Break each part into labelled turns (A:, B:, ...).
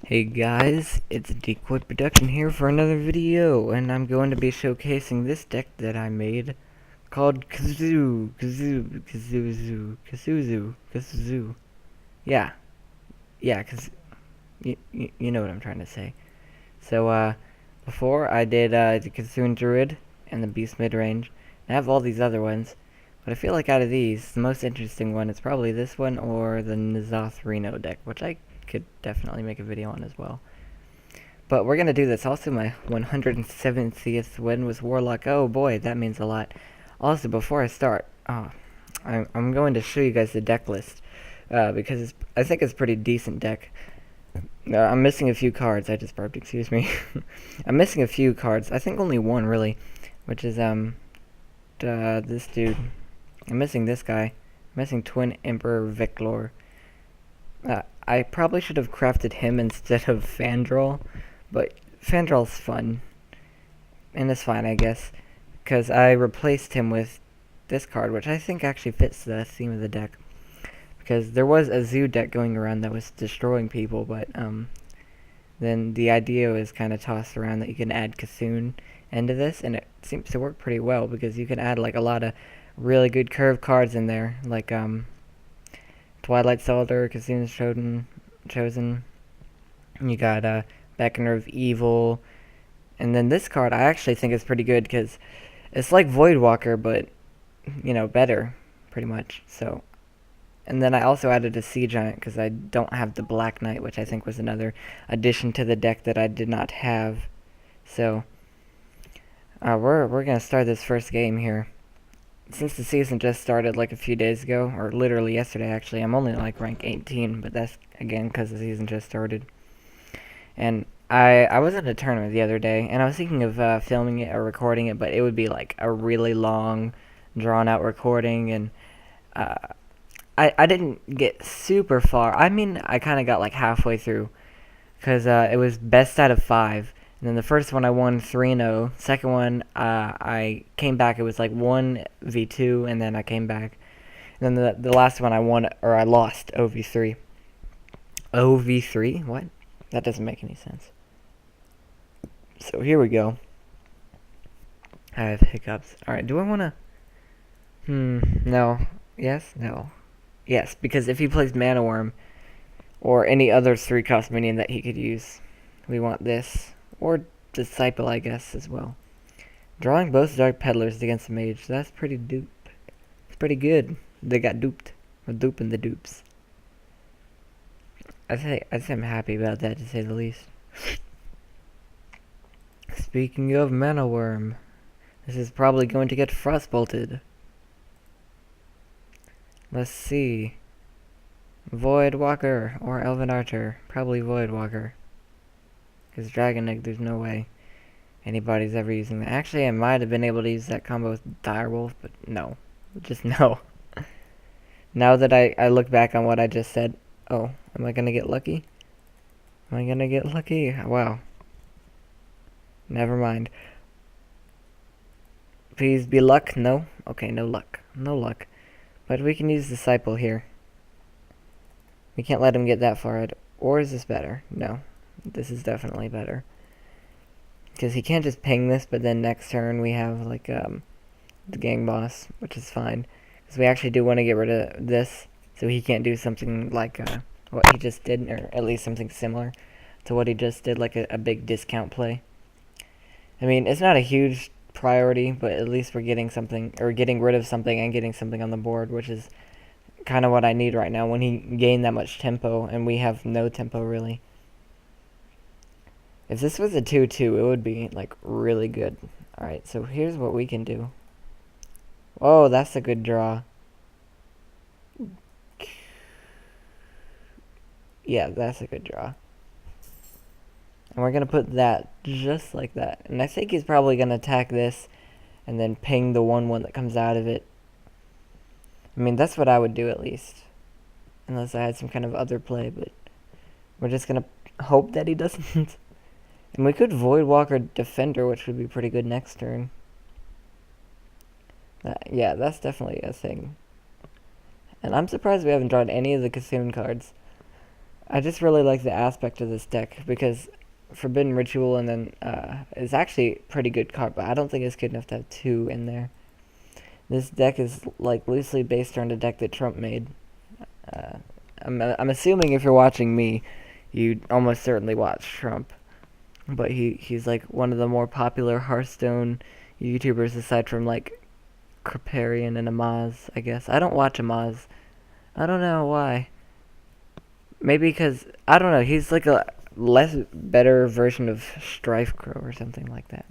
A: Hey guys, it's Decoy Production here for another video, and I'm going to be showcasing this deck that I made called Kazoo. Yeah, cause you know what I'm trying to say. So, before I did the Kazoo Druid and the Beast Midrange. I have all these other ones, but I feel like out of these, the most interesting one is probably this one or the N'Zoth Reno deck, which I could definitely make a video on as well. But we're gonna do this. Also, my 170th win was Warlock. Oh boy, that means a lot. Also, before I start, I'm going to show you guys the deck list because I think it's a pretty decent deck. I'm missing a few cards. I just burped. Excuse me. I'm missing a few cards. I think only one really, which is this dude. I'm missing this guy. I'm missing Twin Emperor Veclor. I probably should have crafted him instead of Fandral, but Fandral's fun, and it's fine, I guess, because I replaced him with this card, which I think actually fits the theme of the deck, because there was a zoo deck going around that was destroying people, but then the idea was kind of tossed around that you can add Cthulhu into this, and it seems to work pretty well, because you can add like a lot of really good curved cards in there, like Twilight Soldier, Cthulhu's Chosen. You got Beckoner of Evil, and then this card I actually think is pretty good because it's like Voidwalker, but better, pretty much. So, and then I also added a Sea Giant because I don't have the Black Knight, which I think was another addition to the deck that I did not have. So, we're gonna start this first game here. Since the season just started like a few days ago, or literally yesterday actually, I'm only like rank 18, but that's again because the season just started. And I was in a tournament the other day, and I was thinking of filming it or recording it, but it would be like a really long, drawn-out recording, and uh, I didn't get super far. I mean, I kind of got like halfway through, because it was best out of 5. And then the first one I won 3-0. Second one, I came back. It was like 1v2, and then I came back. And then the last one I won, or I lost, OV3. OV3? What? That doesn't make any sense. So here we go. I have hiccups. Alright, do I want to... no. Yes? No. Yes, because if he plays Mana Worm, or any other 3-cost minion that he could use, we want this. Or Disciple, I guess, as well. Drawing both Dark Peddlers against the Mage. That's pretty dupe. It's pretty good. They got duped. We're duping the dupes. I'd say I'm happy about that, to say the least. Speaking of Mana Worm, this is probably going to get frostbolted. Let's see. Voidwalker or Elven Archer. Probably Voidwalker. Because Dragon Egg, there's no way anybody's ever using that. Actually, I might have been able to use that combo with Direwolf, but no. Just no. Now that I look back on what I just said, oh, am I gonna get lucky? Am I gonna get lucky? Wow. Never mind. Please be luck? No? Okay, no luck. No luck. But we can use Disciple here. We can't let him get that far ahead. Or is this better? No. This is definitely better. Because he can't just ping this, but then next turn we have, like, the Gang Boss, which is fine. Because we actually do want to get rid of this, so he can't do something like, what he just did, or at least something similar to what he just did, like a big discount play. I mean, it's not a huge priority, but at least we're getting something, or getting rid of something and getting something on the board, which is kind of what I need right now when he gained that much tempo, and we have no tempo, really. If this was a 2-2, it would be, like, really good. Alright, so here's what we can do. Oh, that's a good draw. Yeah, that's a good draw. And we're going to put that just like that. And I think he's probably going to attack this and then ping the 1-1 that comes out of it. I mean, that's what I would do at least. Unless I had some kind of other play, but we're just going to hope that he doesn't. And we could Voidwalker Defender, which would be pretty good next turn. Yeah, that's definitely a thing. And I'm surprised we haven't drawn any of the Cthulhu cards. I just really like the aspect of this deck because Forbidden Ritual and then is actually pretty good card, but I don't think it's good enough to have two in there. This deck is like loosely based on a deck that Trump made. Uh, I'm assuming if you're watching me, you almost certainly watch Trump, but he's like one of the more popular Hearthstone YouTubers aside from like Kriparian and Amaz, I guess. I don't watch Amaz. I don't know why. Maybe because I don't know. He's like a less better version of Strife Crow or something like that.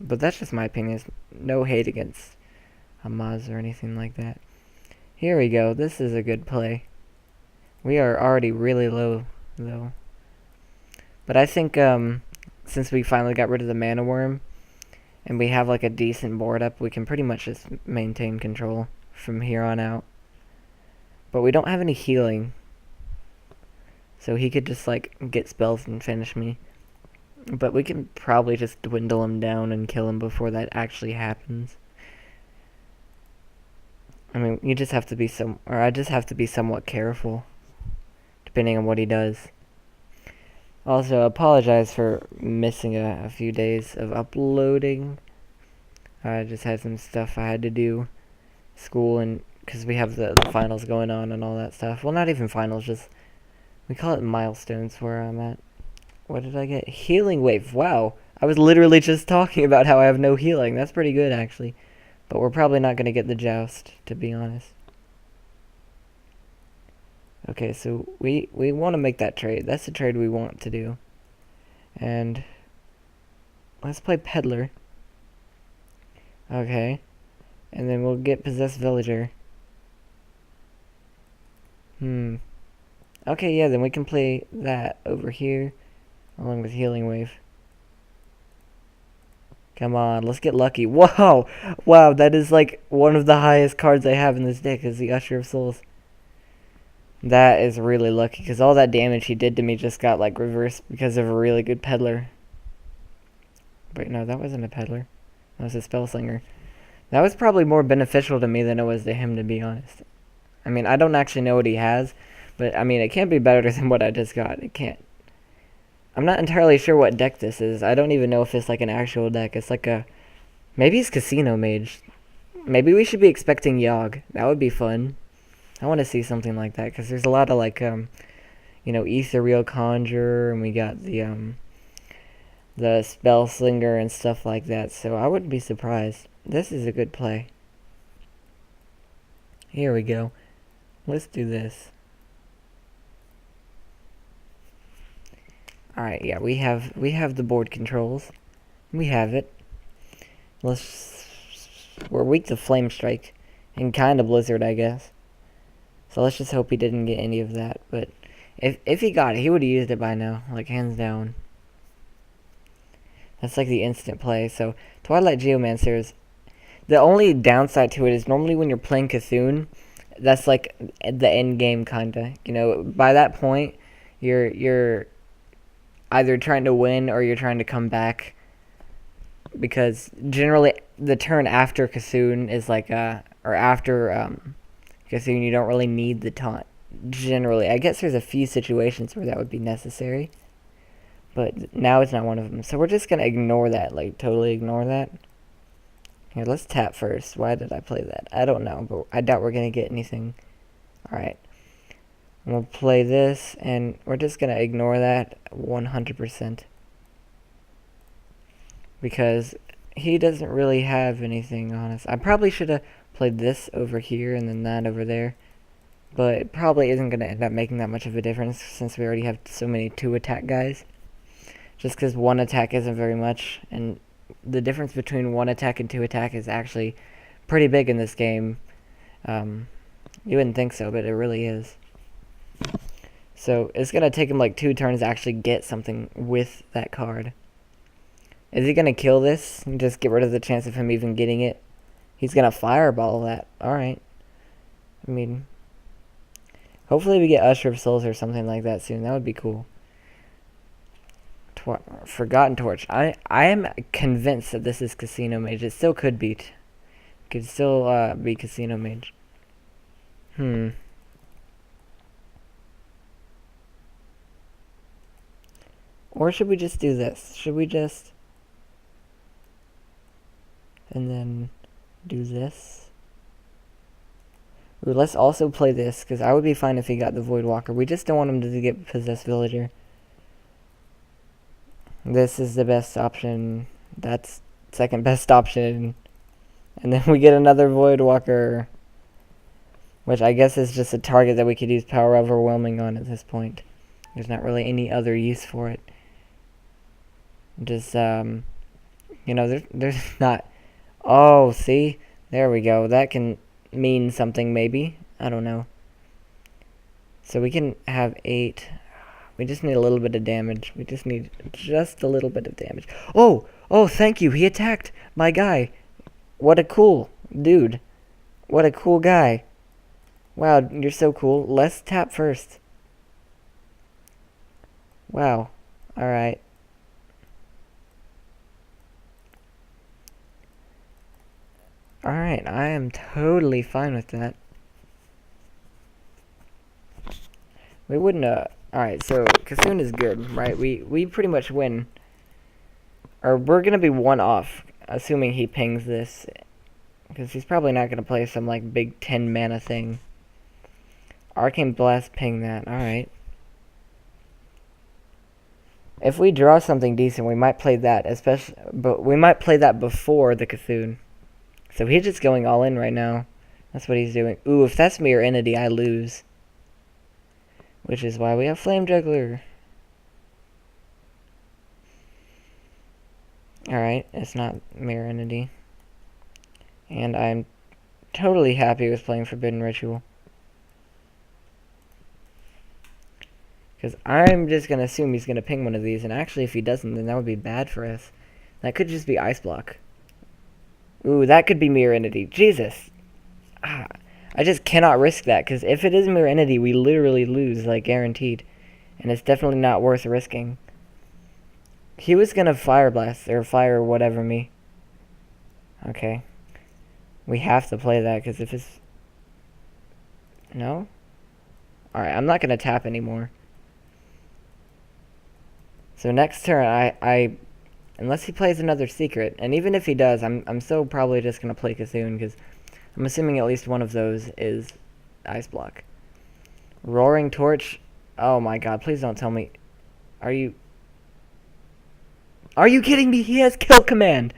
A: But that's just my opinion. It's no hate against Amaz or anything like that. Here we go. This is a good play. We are already really low though. But I think since we finally got rid of the mana worm and we have like a decent board up, we can pretty much just maintain control from here on out. But we don't have any healing. So he could just like get spells and finish me. But we can probably just dwindle him down and kill him before that actually happens. I mean, you just have to be I just have to be somewhat careful, depending on what he does. Also, apologize for missing a few days of uploading. I just had some stuff I had to do, school, and because we have the finals going on and all that stuff. Well, not even finals, just we call it milestones where I'm at. What did I get? Healing wave. Wow. I was literally just talking about how I have no healing. That's pretty good, actually. But we're probably not going to get the joust, to be honest. Okay, so we want to make that trade. That's the trade we want to do. And let's play Peddler. Okay. And then we'll get Possessed Villager. Okay, yeah, then we can play that over here along with Healing Wave. Come on, let's get lucky. Whoa! Wow, that is like one of the highest cards I have in this deck is the Usher of Souls. That is really lucky, because all that damage he did to me just got like reversed because of a really good Peddler. Wait, no, that wasn't a Peddler. That was a Spellslinger. That was probably more beneficial to me than it was to him, to be honest. I mean, I don't actually know what he has, but I mean, it can't be better than what I just got. It can't. I'm not entirely sure what deck this is. I don't even know if it's like an actual deck. It's like a... Maybe it's Casino Mage. Maybe we should be expecting Yogg. That would be fun. I want to see something like that, because there's a lot of like, you know, Ethereal Conjurer, and we got the Spellslinger and stuff like that, so I wouldn't be surprised. This is a good play. Here we go. Let's do this. Alright, yeah, we have the board controls. We have it. We're weak to Flame Strike and kind of Blizzard, I guess. So let's just hope he didn't get any of that. But if he got it, he would have used it by now, like hands down. That's like the instant play. So Twilight Geomancer is... The only downside to it is normally when you're playing Cthulhu, that's like the end game kinda. You know, by that point, you're either trying to win or you're trying to come back. Because generally the turn after Cthulhu is like or after Cthulhu, you don't really need the taunt. Generally, I guess there's a few situations where that would be necessary, but now it's not one of them. So we're just gonna ignore that, like totally ignore that. Here, let's tap first. Why did I play that? I don't know, but I doubt we're gonna get anything. Alright. We'll play this, and we're just gonna ignore that 100%. Because he doesn't really have anything on us. I probably should have played this over here and then that over there. But it probably isn't going to end up making that much of a difference since we already have so many 2-attack guys. Just because 1 attack isn't very much, and the difference between 1 attack and 2 attack is actually pretty big in this game. You wouldn't think so, but it really is. So it's going to take him like 2 turns to actually get something with that card. Is he going to kill this and just get rid of the chance of him even getting it? He's going to fireball that. Alright. I mean, hopefully we get Usher of Souls or something like that soon. That would be cool. Forgotten Torch. I am convinced that this is Casino Mage. It still could be. Could still be Casino Mage. Or should we just do this? Should we just... And then do this? Ooh, let's also play this, because I would be fine if he got the Voidwalker. We just don't want him to get Possessed Villager. This is the best option. That's second best option. And then we get another Voidwalker, which I guess is just a target that we could use Power Overwhelming on at this point. There's not really any other use for it. Just, you know, there's not... Oh, see? There we go. That can mean something, maybe. I don't know. So we can have 8. We just need a little bit of damage. We just need just a little bit of damage. Oh! Oh, thank you. He attacked my guy. What a cool dude. What a cool guy. Wow, you're so cool. Let's tap first. Wow. Alright. Alright, I am totally fine with that. We wouldn't, alright, so Kassoon is good, right? We pretty much win. Or we're gonna be 1 off, assuming he pings this. Because he's probably not gonna play some, like, big 10 mana thing. Arcane Blast, ping that, alright. If we draw something decent, we might play that, but we might play that before the Kassoon. So he's just going all in right now. That's what he's doing. Ooh, if that's Mirror Entity, I lose. Which is why we have Flame Juggler. Alright, it's not Mirror Entity. And I'm totally happy with playing Forbidden Ritual. Because I'm just going to assume he's going to ping one of these. And actually, if he doesn't, then that would be bad for us. That could just be Ice Block. Ooh, that could be Mirror Entity. Jesus. I just cannot risk that, because if it is Mirror Entity, we literally lose, like, guaranteed. And it's definitely not worth risking. He was gonna Fire Blast, or Fire whatever me. Okay. We have to play that, because if it's... No? Alright, I'm not gonna tap anymore. So next turn, I unless he plays another secret, and even if he does, I'm still probably just gonna play Kassoon, because I'm assuming at least one of those is Ice Block. Roaring Torch. Oh my god, please don't tell me. Are you kidding me? He has Kill Command.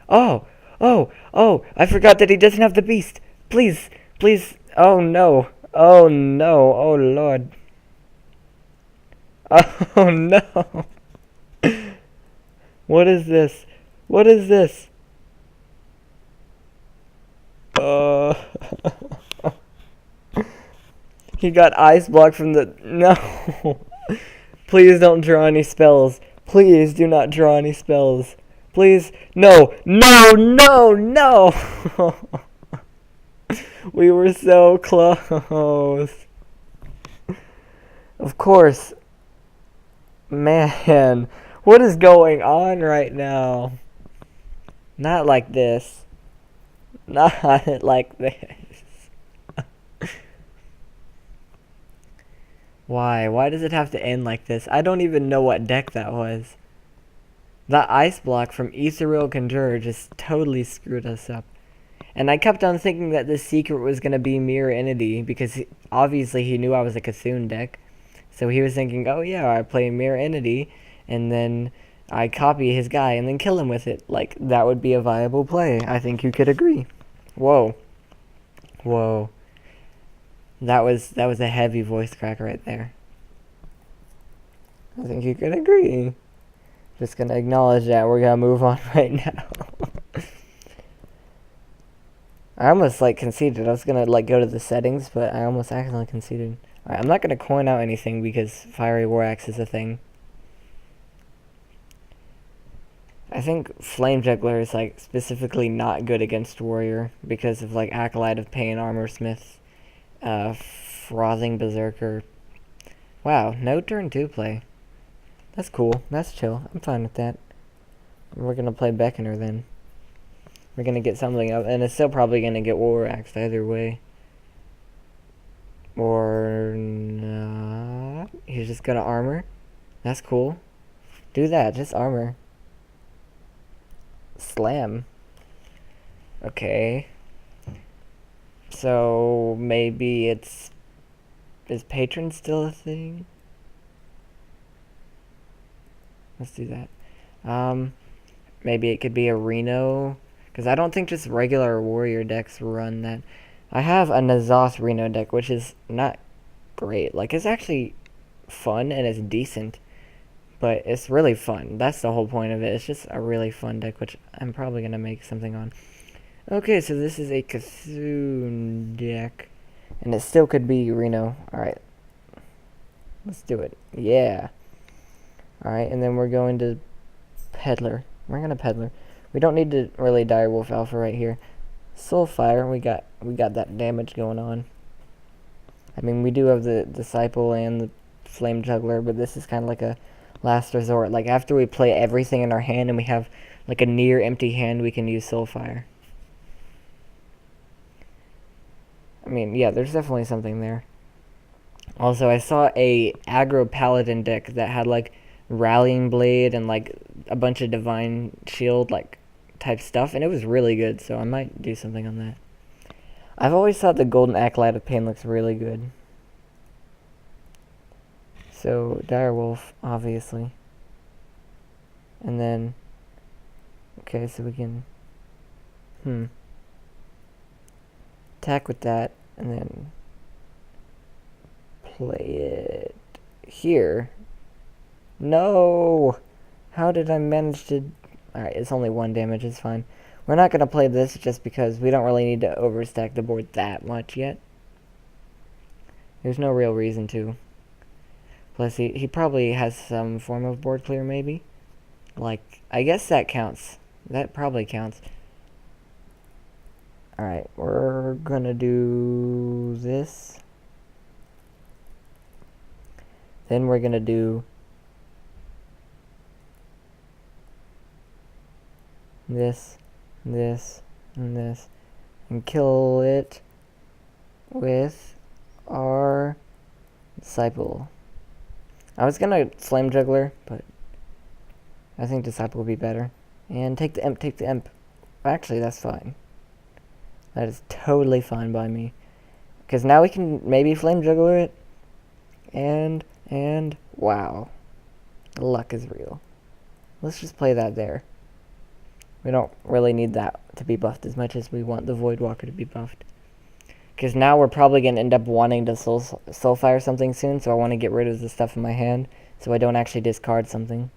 A: Oh, I forgot that he doesn't have the Beast. Please, please. Oh no. Oh no. Oh lord. Oh no. What is this? What is this? He got Ice Block from the... No. Please don't draw any spells. Please do not draw any spells. Please. No. No, no, no. We were so close. Of course. Man. What is going on right now? Not like this. Not like this. Why? Why does it have to end like this? I don't even know what deck that was. That Ice Block from Ethereal Conjurer just totally screwed us up. And I kept on thinking that this secret was going to be Mirror Entity, because obviously he knew I was a Kassoon deck. So he was thinking, oh yeah, I play Mirror Entity, and then I copy his guy and then kill him with it. Like, that would be a viable play. I think you could agree. Whoa. Whoa. That was a heavy voice crack right there. I think you could agree. Just gonna acknowledge that. We're gonna move on right now. I almost, like, conceded. I was gonna, like, go to the settings, but I almost accidentally conceded. Alright, I'm not gonna coin out anything because Fiery War Axe is a thing. I think Flame Juggler is, like, specifically not good against Warrior because of, like, Acolyte of Pain, Armor Smith, Frothing Berserker. Wow, no turn 2 play. That's cool. That's chill. I'm fine with that. We're gonna play Beckoner then. We're gonna get something up, and it's still probably gonna get War Axe either way. Or not. He's just gonna armor. That's cool. Do that, just armor. Slam. Okay. So maybe it's... Is patron still a thing? Let's do that. Maybe it could be a Reno. Because I don't think just regular warrior decks run that. I have a Nazoth Reno deck, which is not great. Like, it's actually fun and it's decent. But it's really fun. That's the whole point of it. It's just a really fun deck, which I'm probably going to make something on. Okay, so this is a Cthulhu deck. And it still could be Reno. Alright. Let's do it. Yeah. Alright, and then we're going to Peddler. We're going to Peddler. We don't need to really Direwolf Alpha right here. Soulfire, we got that damage going on. I mean, we do have the Disciple and the Flame Juggler, but this is kind of like a last resort. Like, after we play everything in our hand and we have like a near empty hand, we can use Soulfire. I mean, yeah, there's definitely something there. Also, I saw a aggro paladin deck that had like Rallying Blade and like a bunch of Divine Shield like type stuff, and it was really good, so I might do something on that. I've always thought the Golden Acolyte of Pain looks really good. So, Direwolf, obviously. And then... Okay, so we can... Attack with that, and then... Play it... Here. No! How did I manage to... Alright, it's only 1 damage, it's fine. We're not going to play this just because we don't really need to overstack the board that much yet. There's no real reason to. Plus, he probably has some form of board clear, maybe? Like, I guess that counts. That probably counts. Alright, we're gonna do this. Then we're gonna do this, this, and this. And kill it with our Disciple. I was gonna Flame Juggler, but I think Disciple would be better. And take the Imp, take the Imp. Actually, that's fine. That is totally fine by me. Because now we can maybe Flame Juggler it. And, wow. The luck is real. Let's just play that there. We don't really need that to be buffed as much as we want the Voidwalker to be buffed. Because now we're probably going to end up wanting to Soulfire something soon, so I want to get rid of the stuff in my hand, so I don't actually discard something.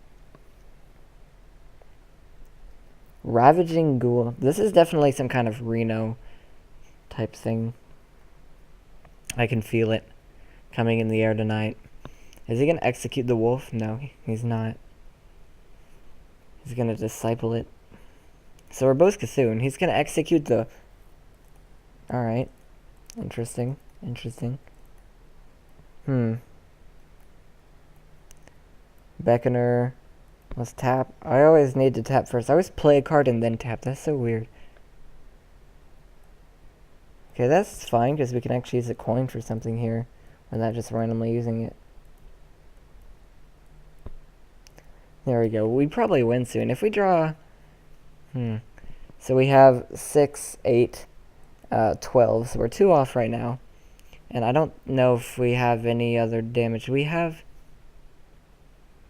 A: Ravaging Ghoul. This is definitely some kind of Reno type thing. I can feel it coming in the air tonight. Is he going to execute the wolf? No, he's not. He's going to Disciple it. So we're both Cthulhu. He's going to execute the... Alright. Interesting. Interesting. Beckoner. Let's tap. I always need to tap first. I always play a card and then tap. That's so weird. Okay, that's fine, because we can actually use a coin for something here. Or not just randomly using it. There we go. We probably win soon. If we draw... So we have 6, 8, 12. So we're 2 off right now. And I don't know if we have any other damage. We have...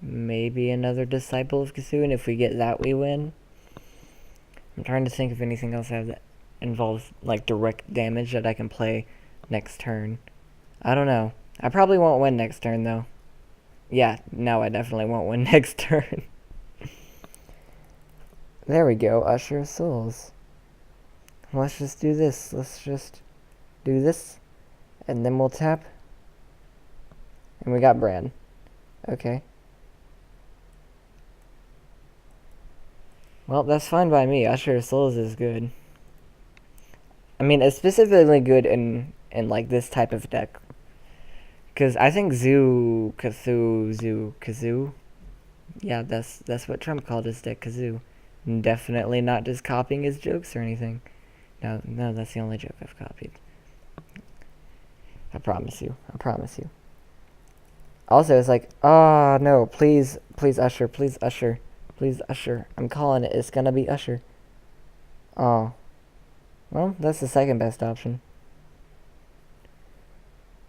A: maybe another Disciple of Cthulhu, and if we get that, we win. I'm trying to think of anything else I have that involves, like, direct damage that I can play next turn. I don't know. I probably won't win next turn, though. Yeah, no, I definitely won't win next turn. There we go, Usher of Souls. Let's just do this. Let's just do this. And then we'll tap. And we got Bran. Okay. Well, that's fine by me. Usher of Souls is good. I mean, it's specifically good in like this type of deck. Because I think Kazoo. Yeah, that's what Trump called his deck, Kazoo. Definitely not just copying his jokes or anything. No, that's the only joke I've copied. I promise you. Also, it's like, oh no, please, please Usher, please Usher, please Usher. I'm calling it. It's gonna be Usher. Oh, well, that's the second best option.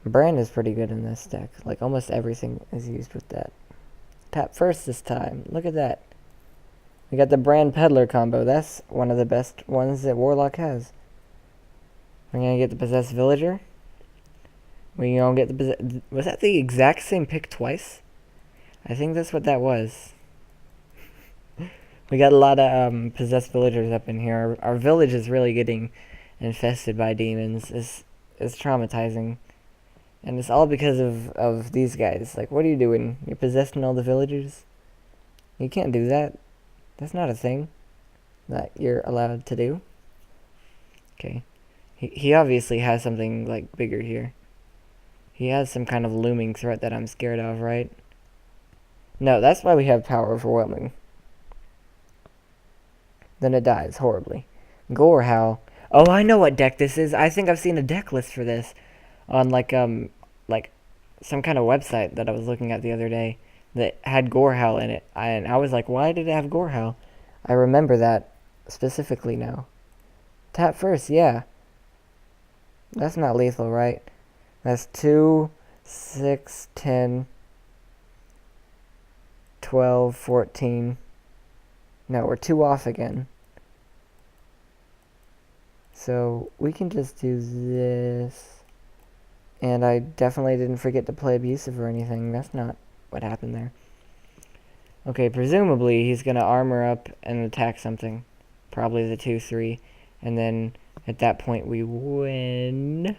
A: Brand is pretty good in this deck. Like, almost everything is used with that. Tap first this time. Look at that. We got the Brand Peddler combo. That's one of the best ones that Warlock has. We're gonna get the Possessed Villager. We gonna get the was that the exact same pick twice? I think that's what that was. We got a lot of possessed villagers up in here. Our village is really getting infested by demons. It's traumatizing, and it's all because of these guys. Like, what are you doing? You're possessing all the villagers. You can't do that. That's not a thing that you're allowed to do. Okay, he obviously has something like bigger here. He has some kind of looming threat that I'm scared of, right? No, that's why we have power overwhelming. Then it dies horribly. Gorehowl. Oh, I know what deck this is. I think I've seen a deck list for this on like some kind of website that I was looking at the other day that had Gorehowl in it. And I was like, why did it have Gorehowl? I remember that specifically now. Tap first, yeah. That's not lethal, right? That's 2, 6, 10, 12, 14. No, we're 2 off again. So we can just do this. And I definitely didn't forget to play abusive or anything. That's not what happened there. Okay, presumably he's going to armor up and attack something. Probably the 2-3. And then at that point we win.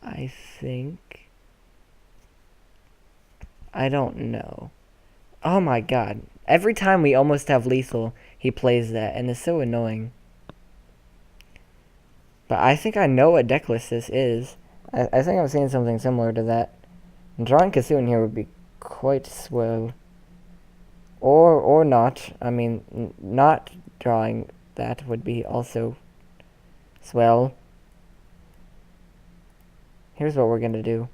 A: I think. I don't know. Oh my god. Every time we almost have lethal, he plays that. And it's so annoying. But I think I know what deck list this is. I think I'm seeing something similar to that. And drawing Kassoon here would be quite swell. Or not. I mean, not drawing that would be also swell. Here's what we're going to do.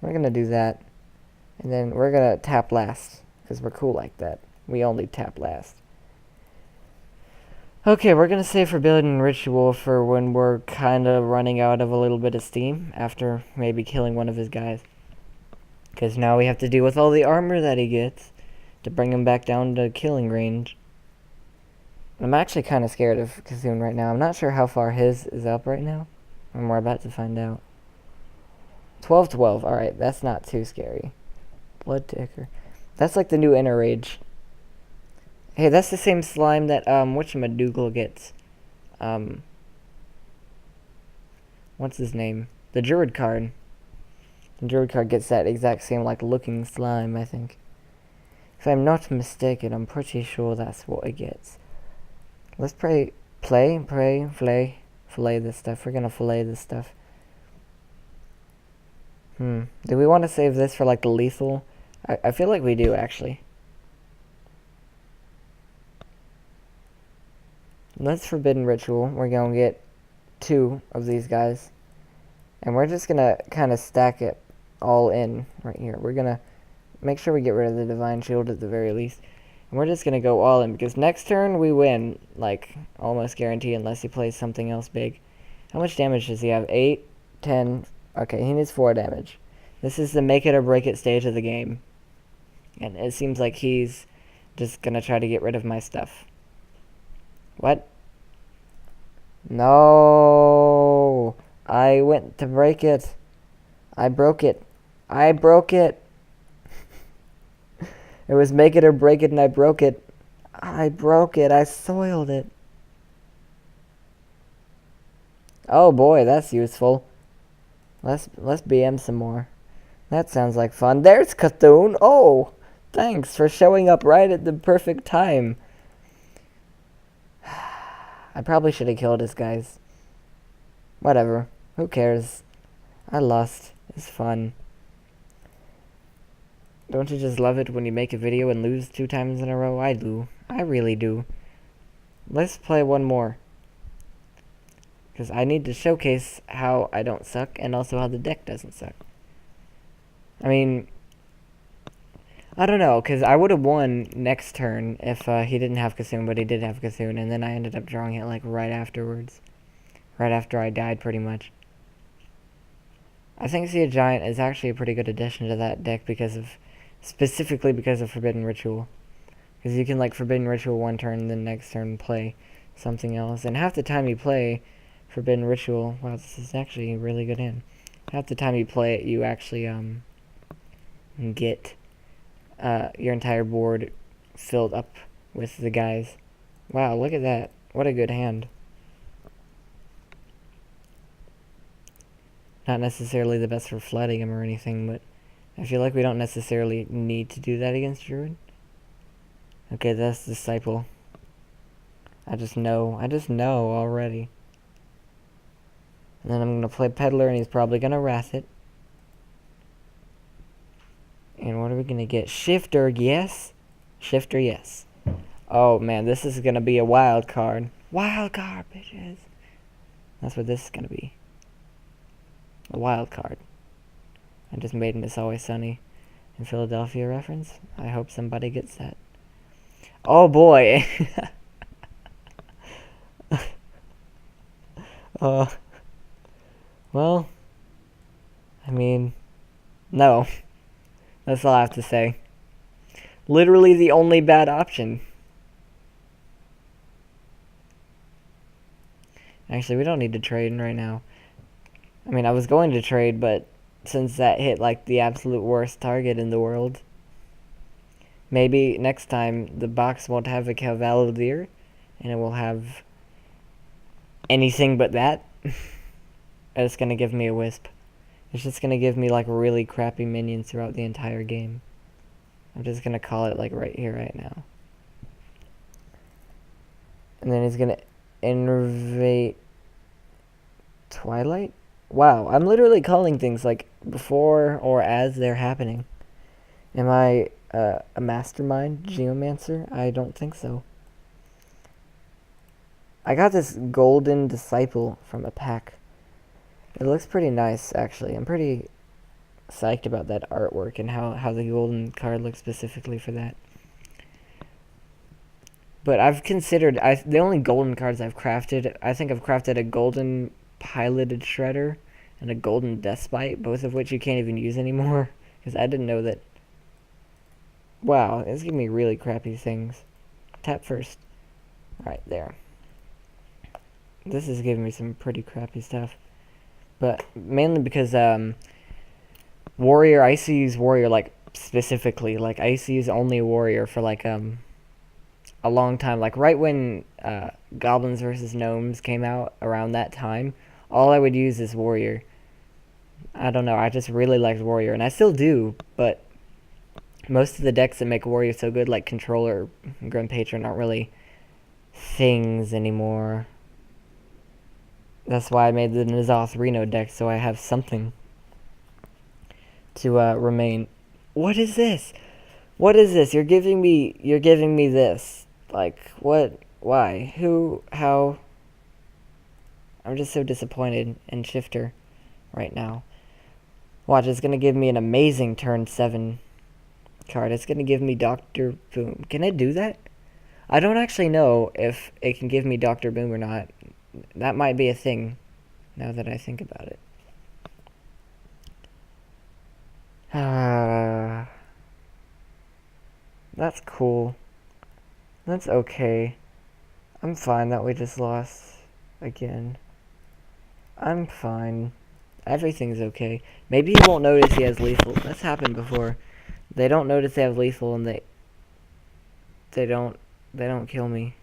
A: We're going to do that. And then we're going to tap last. Because we're cool like that. We only tap last. Okay, we're going to save Forbidden Ritual for when we're kind of running out of a little bit of steam. After maybe killing one of his guys. Because now we have to deal with all the armor that he gets. To bring him back down to killing range. I'm actually kind of scared of Kassoon right now. I'm not sure how far his is up right now. And we're about to find out. 12-12. Alright, that's not too scary. Blood Ticker. That's like the new Inner Rage. Hey, that's the same slime that, whatchamadoogle gets. What's his name? The Druid card. The Druid card gets that exact same, like, looking slime, I think. If I'm not mistaken, I'm pretty sure that's what it gets. Let's fillet this stuff. We're gonna fillet this stuff. Do we want to save this for, like, the lethal? I feel like we do, actually. Let's Forbidden Ritual. We're gonna get 2 of these guys. And we're just gonna kind of stack it all in right here. We're gonna make sure we get rid of the Divine Shield at the very least. And we're just gonna go all in, because next turn we win, like, almost guarantee, unless he plays something else big. How much damage does he have? 8, 10. Okay, he needs 4 damage. This is the make it or break it stage of the game. And it seems like he's just gonna try to get rid of my stuff. What? No! I went to break it. I broke it. I broke it. It was make it or break it, and I broke it. I broke it. I soiled it. Oh boy, that's useful. Let's BM some more. That sounds like fun. There's Cthulhu. Oh, thanks for showing up right at the perfect time. I probably should have killed his guys. Whatever. Who cares? I lost. It's fun. Don't you just love it when you make a video and lose 2 times in a row? I do. I really do. Let's play one more. Because I need to showcase how I don't suck and also how the deck doesn't suck. I mean, I don't know, because I would have won next turn if he didn't have Kassoon, but he did have Kassoon, and then I ended up drawing it like right afterwards. Right after I died, pretty much. I think Sea Giant is actually a pretty good addition to that deck specifically because of Forbidden Ritual. Because you can like Forbidden Ritual one turn, and then next turn play something else. And half the time you play Forbidden Ritual, wow, this is actually a really good hand. Half the time you play it, you actually get your entire board filled up with the guys. Wow, look at that. What a good hand. Not necessarily the best for flooding him or anything, but I feel like we don't necessarily need to do that against Druid. Okay, that's Disciple. I just know already. And then I'm going to play Peddler, and he's probably going to Wrath it. And what are we going to get? Shifter, yes. Shifter, yes. Oh, man, this is going to be a wild card. Wild card, bitches. That's what this is going to be. A wild card. I just made an It's Always Sunny in Philadelphia reference. I hope somebody gets that. Oh, boy. Well, I mean, no. That's all I have to say. Literally the only bad option. Actually, we don't need to trade right now. I mean, I was going to trade, but since that hit like the absolute worst target in the world, maybe next time the box won't have a Cavalier, and it will have anything but that. It's gonna give me a Wisp. It's just gonna give me like really crappy minions throughout the entire game. I'm just gonna call it like right here, right now. And then he's gonna innervate Twilight? Wow, I'm literally calling things like before or as they're happening. Am I a mastermind geomancer? I don't think so. I got this Golden Disciple from a pack. It looks pretty nice, actually. I'm pretty psyched about that artwork and how the golden card looks specifically for that. But I've considered... the only golden cards I've crafted... I think I've crafted a golden piloted Shredder and a golden Despite, both of which you can't even use anymore. Because I didn't know that... Wow, it's giving me really crappy things. Tap first. Right there. This is giving me some pretty crappy stuff. But mainly because Warrior, I used to use Warrior like specifically. Like I used to use only Warrior for like a long time. Like right when Goblins vs. Gnomes came out around that time, all I would use is Warrior. I don't know, I just really liked Warrior, and I still do, but most of the decks that make Warrior so good, like Controller, Grim Patron, aren't really things anymore. That's why I made the N'Zoth Reno deck, so I have something to remain. What is this? What is this? You're giving me this. Like, what? Why? Who? How? I'm just so disappointed in Shifter right now. Watch, it's going to give me an amazing turn 7 card. It's going to give me Dr. Boom. Can it do that? I don't actually know if it can give me Dr. Boom or not. That might be a thing, now that I think about it. That's cool. That's okay. I'm fine that we just lost again. I'm fine. Everything's okay. Maybe he won't notice he has lethal. That's happened before. They don't notice they have lethal and they don't kill me.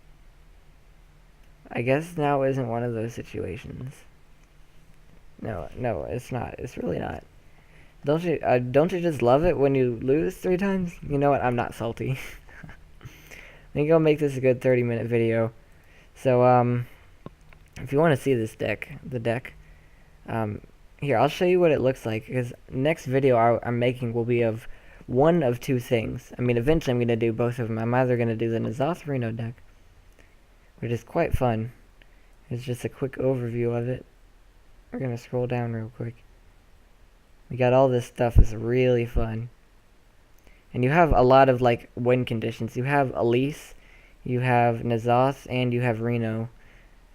A: I guess now isn't one of those situations. No, it's not. It's really not. Don't you just love it when you lose 3 times? You know what? I'm not salty. I think I'll make this a good 30-minute video. So, if you want to see this deck, here, I'll show you what it looks like, because next video I'm making will be of one of 2 things. I mean, eventually I'm going to do both of them. I'm either going to do the N'Zoth Reno deck, which is quite fun. It's just a quick overview of it. We're going to scroll down real quick. We got all this stuff. It's really fun. And you have a lot of like win conditions. You have Elise, you have Nazoth, and you have Reno.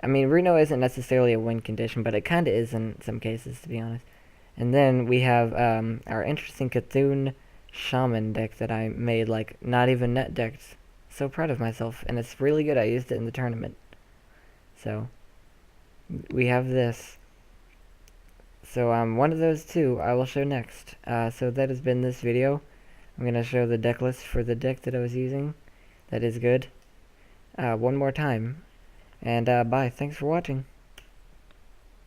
A: I mean, Reno isn't necessarily a win condition, but it kind of is in some cases, to be honest. And then we have our interesting Cthulhu Shaman deck that I made, like, not even net decked. So proud of myself, and it's really good. I used it in the tournament. So, we have this. So, one of those two I will show next. So that has been this video. I'm going to show the deck list for the deck that I was using. That is good. One more time. And, bye. Thanks for watching.